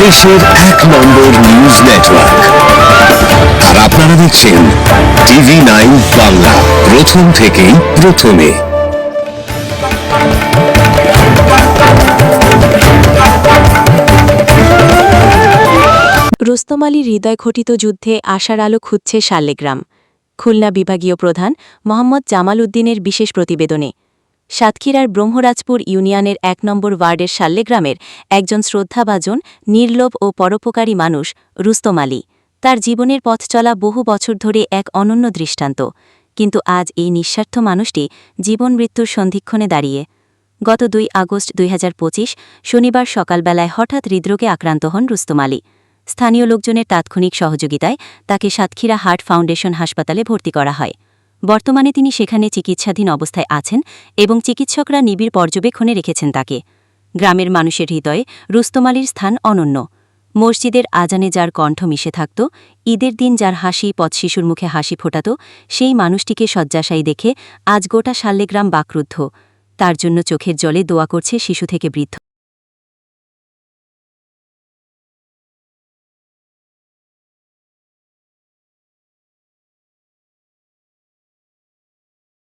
দেশের এক নম্বর news network. আর আপনারা দেখছেন TV9 বাংলা, প্রথম থেকেই প্রথমে। রুস্তম আলীর হৃদয়ঘটিত যুদ্ধে আশার আলো খুঁজছে শাল্যগ্রাম। খুলনা বিভাগীয় প্রধান মোহাম্মদ জামাল উদ্দিনের বিশেষ প্রতিবেদনে। সাতক্ষীরার ব্রহ্মরাজপুর ইউনিয়নের ১ নম্বর ওয়ার্ডের শাল্যগ্রামের একজন শ্রদ্ধাভাজন, নির্লোভ ও পরোপকারী মানুষ রুস্তম আলী। তার জীবনের পথ চলা বহু বছর ধরে এক অনন্য দৃষ্টান্ত। কিন্তু আজ এই নিঃস্বার্থ মানুষটি জীবন মৃত্যুর সন্ধিক্ষণে দাঁড়িয়ে। গত ২ আগস্ট ২০২৫ শনিবার সকালবেলায় হঠাৎ হৃদরোগে আক্রান্ত হন রুস্তম আলী। স্থানীয় লোকজনের তাৎক্ষণিক সহযোগিতায় তাকে সাতক্ষীরা হার্ট ফাউন্ডেশন হাসপাতালে ভর্তি করা হয়। বর্তমানে তিনি সেখানে চিকিৎসাধীন অবস্থায় আছেন এবং চিকিৎসকরা নিবিড় পর্যবেক্ষণে রেখেছেন তাকে। গ্রামের মানুষের হৃদয়ে রুস্তম আলীর স্থান অনন্য। মসজিদের আজানে যার কণ্ঠ মিশে থাকত, ঈদের দিন যার হাসি পথশিশুর মুখে হাসি ফোটাত, সেই মানুষটিকে শয্যাশায়ী দেখে আজ গোটা শাল্যগ্রাম বাকরুদ্ধ। তার জন্য চোখের জলে দোয়া করছে শিশু থেকে বৃদ্ধ।